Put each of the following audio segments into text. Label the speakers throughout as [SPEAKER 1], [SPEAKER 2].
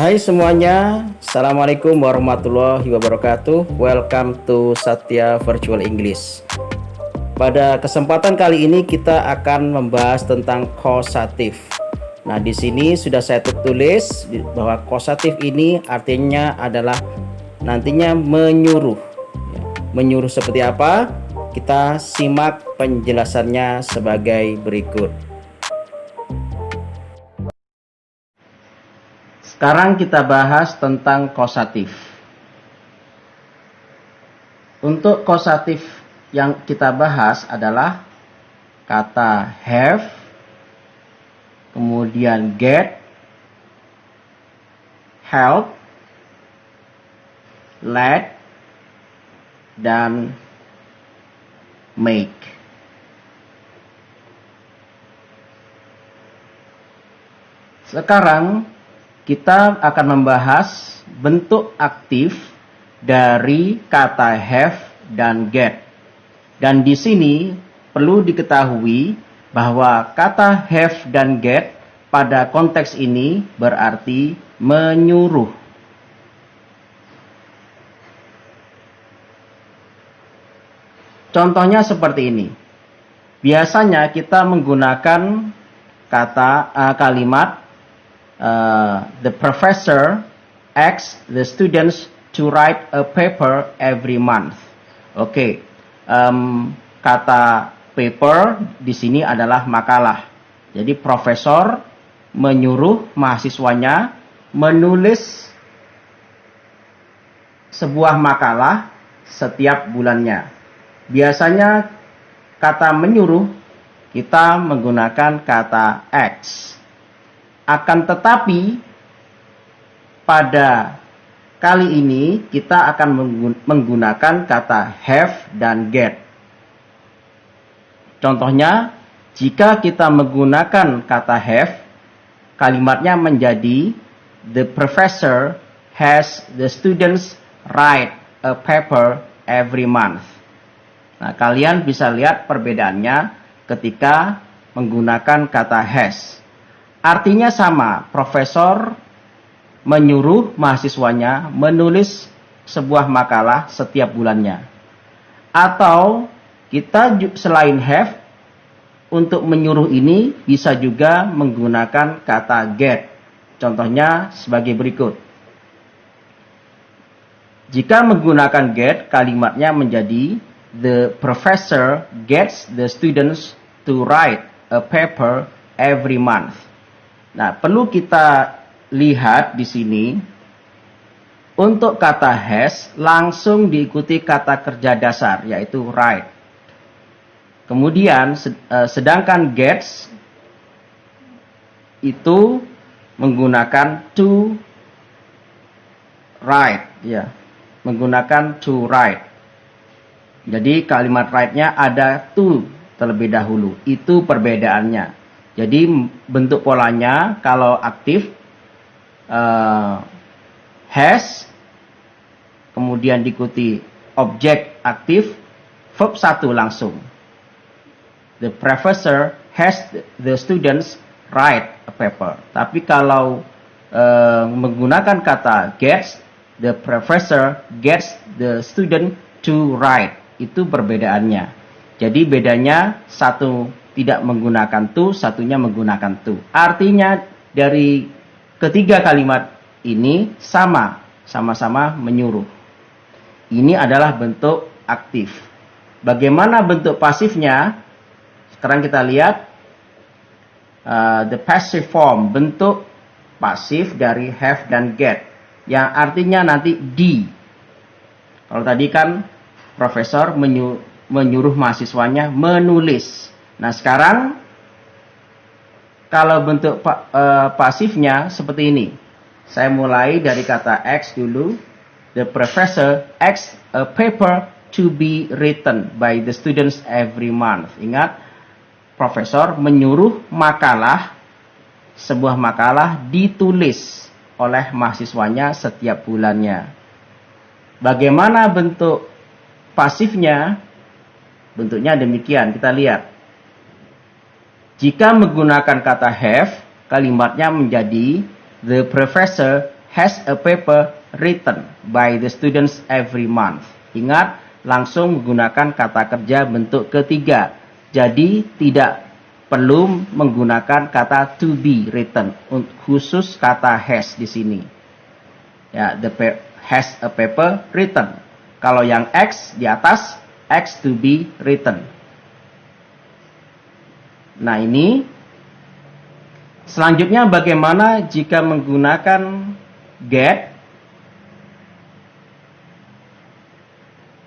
[SPEAKER 1] Hai semuanya, Assalamualaikum warahmatullahi wabarakatuh. Welcome to Satya Virtual English. Pada kesempatan kali ini kita akan membahas tentang causative. Nah, di sini sudah saya tulis bahwa causative ini artinya adalah nantinya menyuruh. Menyuruh seperti apa? Kita simak penjelasannya sebagai berikut. Sekarang kita bahas tentang causative. Untuk causative yang kita bahas adalah kata have, kemudian get, help, let, dan make. Sekarang kita akan membahas bentuk aktif dari kata have dan get. Dan di sini perlu diketahui bahwa kata have dan get pada konteks ini berarti menyuruh. Contohnya seperti ini. Biasanya kita menggunakan kalimat the professor asks the students to write a paper every month. Oke, kata paper di sini adalah makalah. Jadi profesor menyuruh mahasiswanya menulis sebuah makalah setiap bulannya. Biasanya kata menyuruh kita menggunakan kata asks. Akan tetapi pada kali ini kita akan menggunakan kata have dan get. Contohnya, jika kita menggunakan kata have, kalimatnya menjadi the professor has the students write a paper every month. Nah, kalian bisa lihat perbedaannya ketika menggunakan kata has. Artinya sama, profesor menyuruh mahasiswanya menulis sebuah makalah setiap bulannya. Atau kita selain have, untuk menyuruh ini bisa juga menggunakan kata get. Contohnya sebagai berikut. Jika menggunakan get, kalimatnya menjadi the professor gets the students to write a paper every month. Nah, perlu kita lihat di sini untuk kata has langsung diikuti kata kerja dasar yaitu write. Kemudian sedangkan gets itu menggunakan to write ya, menggunakan to write. Jadi kalimat write-nya ada to terlebih dahulu. Itu perbedaannya. Jadi bentuk polanya kalau aktif has, kemudian diikuti objek aktif, verb 1 langsung. The professor has the students write a paper. Tapi kalau menggunakan kata gets, the professor gets the student to write. Itu perbedaannya. Jadi bedanya satu tidak menggunakan to, satunya menggunakan to. Artinya dari ketiga kalimat ini sama-sama menyuruh. Ini adalah bentuk aktif. Bagaimana bentuk pasifnya? Sekarang kita lihat the passive form, bentuk pasif dari have dan get, yang artinya nanti di. Kalau tadi kan profesor menyuruh mahasiswanya menulis. Nah, sekarang kalau bentuk pasifnya seperti ini. Saya mulai dari kata X dulu. The professor asks a paper to be written by the students every month. Ingat, profesor menyuruh sebuah makalah ditulis oleh mahasiswanya setiap bulannya. Bagaimana bentuk pasifnya? Bentuknya demikian, kita lihat. Jika menggunakan kata have, kalimatnya menjadi the professor has a paper written by the students every month. Ingat, langsung menggunakan kata kerja bentuk ketiga. Jadi tidak perlu menggunakan kata to be written, khusus kata has di sini. Ya, has a paper written. Kalau yang X di atas, X to be written. Nah, ini selanjutnya bagaimana jika menggunakan get?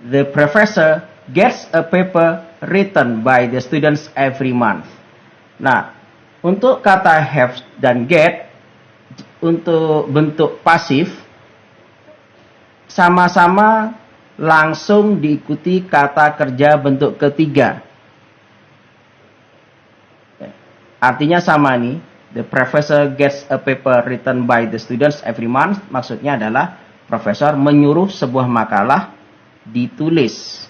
[SPEAKER 1] The professor gets a paper written by the students every month. Nah, untuk kata have dan get, untuk bentuk pasif, sama-sama langsung diikuti kata kerja bentuk ketiga. Artinya sama nih, the professor gets a paper written by the students every month. Maksudnya adalah profesor menyuruh sebuah makalah ditulis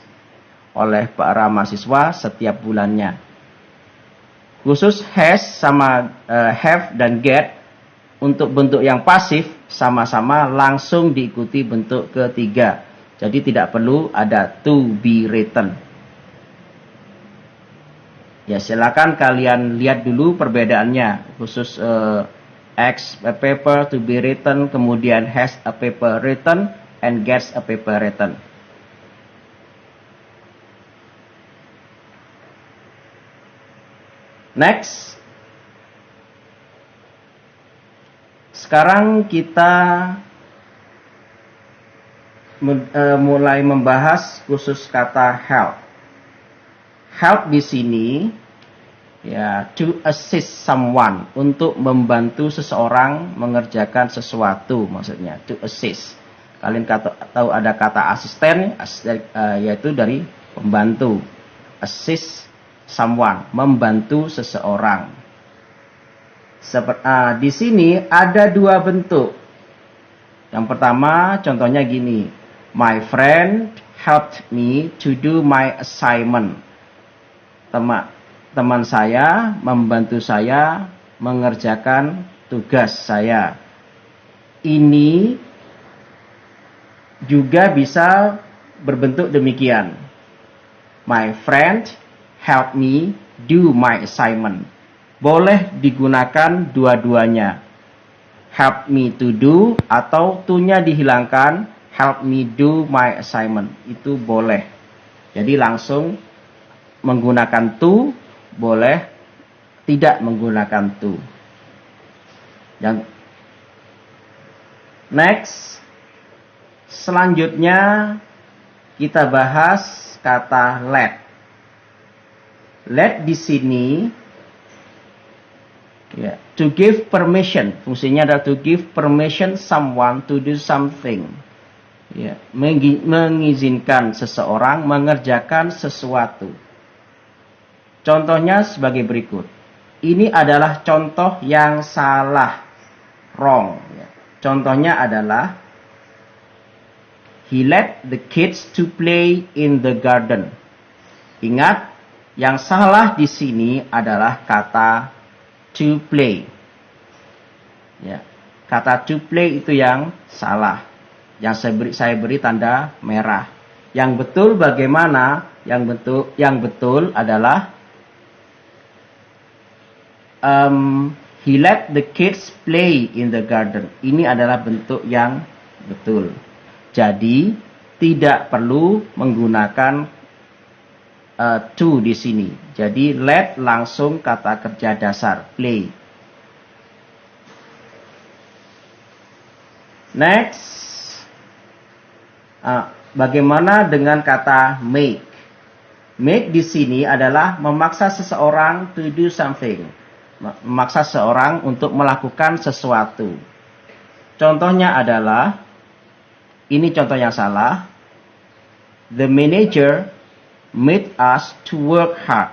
[SPEAKER 1] oleh para mahasiswa setiap bulannya. Khusus has sama have dan get untuk bentuk yang pasif sama-sama langsung diikuti bentuk ketiga. Jadi tidak perlu ada to be written. Ya, silakan kalian lihat dulu perbedaannya. Khusus X a paper to be written, kemudian has a paper written, and gets a paper written. Next. Sekarang kita mulai membahas khusus kata help. Help di sini ya to assist someone, untuk membantu seseorang mengerjakan sesuatu, maksudnya to assist. Kalian tahu ada kata asisten, yaitu dari pembantu. Assist someone, membantu seseorang. Di sini ada dua bentuk. Yang pertama, contohnya gini. My friend helped me to do my assignment. Teman saya membantu saya mengerjakan tugas saya. Ini juga bisa berbentuk demikian. My friend help me do my assignment. Boleh digunakan dua-duanya. Help me to do atau to-nya dihilangkan. Help me do my assignment. Itu boleh. Jadi langsung menggunakan to, boleh tidak menggunakan to. Yang next, selanjutnya kita bahas kata let. Let di sini ya, to give permission. Fungsinya adalah to give permission someone to do something. Ya, mengizinkan seseorang mengerjakan sesuatu. Contohnya sebagai berikut. Ini adalah contoh yang salah, wrong. Ya. Contohnya adalah he let the kids to play in the garden. Ingat, yang salah di sini adalah kata to play. Ya, kata to play itu yang salah. Yang saya beri tanda merah. Yang betul bagaimana? Yang betul adalah he let the kids play in the garden. Ini adalah bentuk yang betul. Jadi tidak perlu menggunakan to di sini. Jadi let langsung kata kerja dasar play. Next, bagaimana dengan kata make? Make di sini adalah memaksa seseorang to do something, memaksa seseorang untuk melakukan sesuatu. Contohnya adalah, ini contoh yang salah. The manager made us to work hard.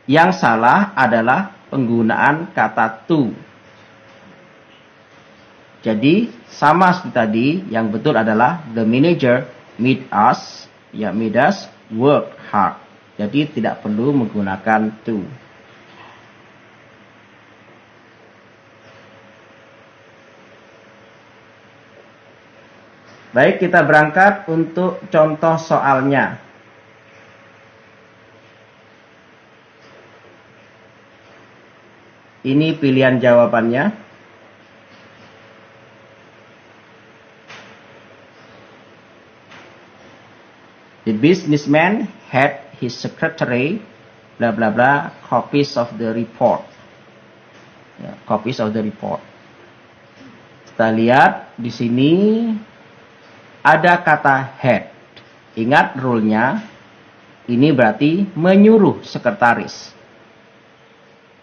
[SPEAKER 1] Yang salah adalah penggunaan kata to. Jadi sama seperti tadi, yang betul adalah the manager made us work hard. Jadi tidak perlu menggunakan to. Baik, kita berangkat untuk contoh soalnya. Ini pilihan jawabannya. The businessman had his secretary, bla bla bla, copies of the report. Ya, copies of the report. Kita lihat di sini ada kata had. Ingat rule-nya, ini berarti menyuruh sekretaris.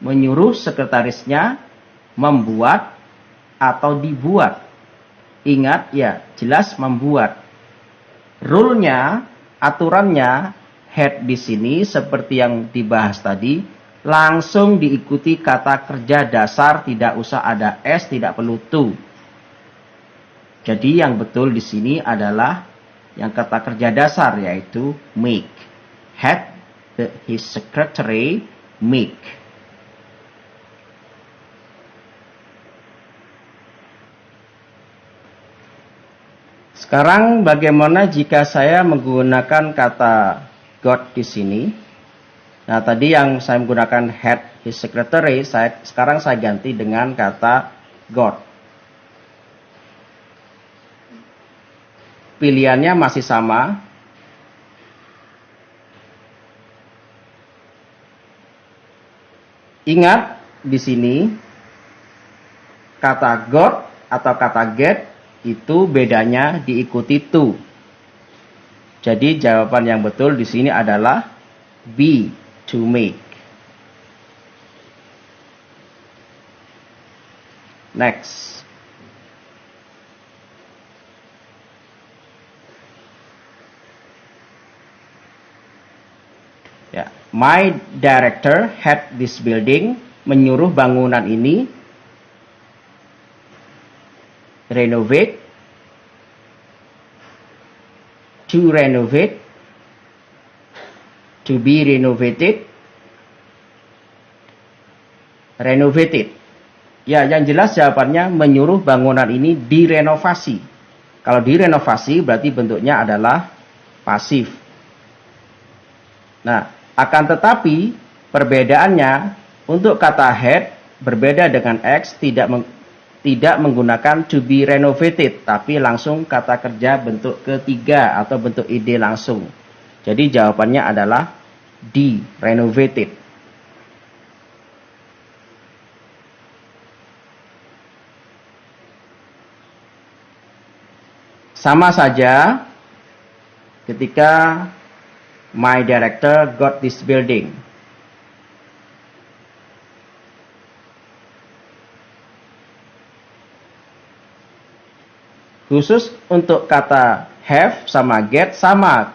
[SPEAKER 1] Menyuruh sekretarisnya membuat atau dibuat. Ingat ya, jelas membuat. Rule-nya, aturannya, had di sini seperti yang dibahas tadi, langsung diikuti kata kerja dasar, tidak usah ada s, tidak perlu to. Jadi yang betul di sini adalah yang kata kerja dasar, yaitu make. Had his secretary make. Sekarang bagaimana jika saya menggunakan kata got di sini? Nah, tadi yang saya menggunakan had his secretary, sekarang saya ganti dengan kata got. Pilihannya masih sama. Ingat di sini kata got atau kata get itu bedanya diikuti to. Jadi jawaban yang betul di sini adalah B, to make. Next. Ya, my director had this building, menyuruh bangunan ini renovate, to renovate, to be renovated, renovated. Ya, yang jelas jawabannya menyuruh bangunan ini direnovasi. Kalau direnovasi berarti bentuknya adalah pasif. Nah, akan tetapi perbedaannya untuk kata had berbeda dengan X, tidak menggunakan to be renovated, tapi langsung kata kerja bentuk ketiga atau bentuk ide langsung. Jadi jawabannya adalah D, renovated. Sama saja ketika my director got this building. Khusus untuk kata have sama get sama.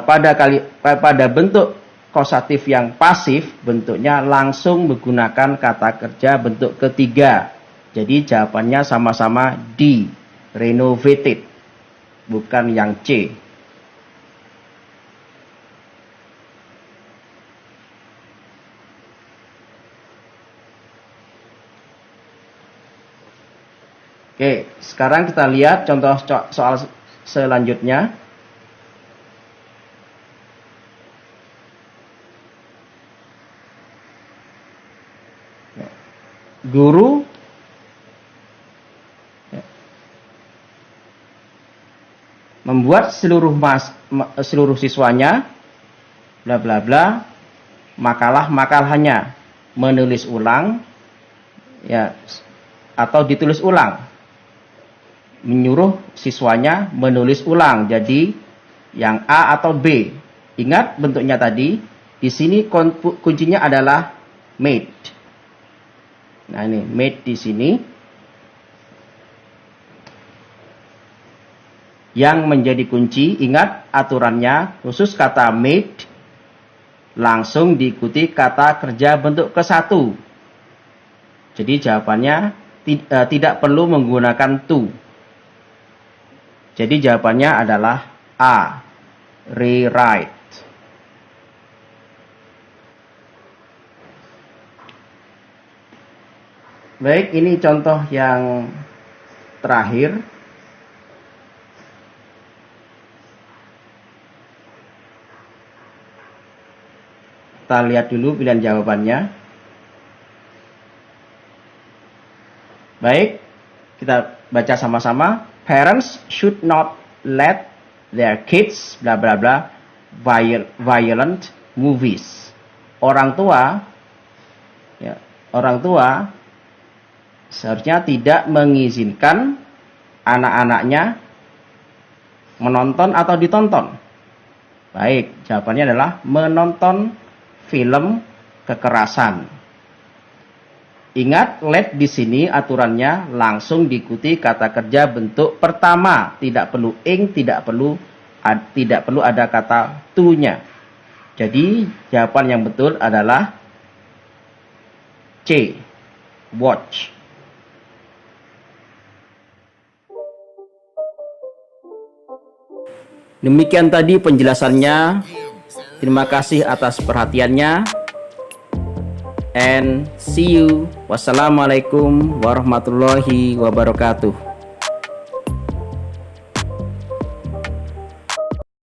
[SPEAKER 1] Pada bentuk kosatif yang pasif, bentuknya langsung menggunakan kata kerja bentuk ketiga. Jadi jawabannya sama-sama D, renovated, bukan yang C. Oke, sekarang kita lihat contoh soal selanjutnya. Guru membuat seluruh siswanya bla bla bla makalahnya menulis ulang ya atau ditulis ulang. Menyuruh siswanya menulis ulang. Jadi yang A atau B. Ingat bentuknya tadi. Di sini kuncinya adalah made. Nah ini made di sini. Yang menjadi kunci, ingat aturannya, khusus kata made langsung diikuti kata kerja bentuk ke-1. Jadi jawabannya tidak perlu menggunakan to. Jadi jawabannya adalah A, rewrite. Baik, ini contoh yang terakhir. Kita lihat dulu pilihan jawabannya. Baik, kita baca sama-sama. Parents should not let their kids bla bla bla violent movies. Orang tua seharusnya tidak mengizinkan anak-anaknya menonton atau ditonton. Baik, jawabannya adalah menonton film kekerasan. Ingat, let di sini aturannya langsung diikuti kata kerja bentuk pertama, tidak perlu ing, tidak perlu ada kata to-nya. Jadi, jawaban yang betul adalah C, watch. Demikian tadi penjelasannya. Terima kasih atas perhatiannya. And see you. Wassalamualaikum warahmatullahi wabarakatuh.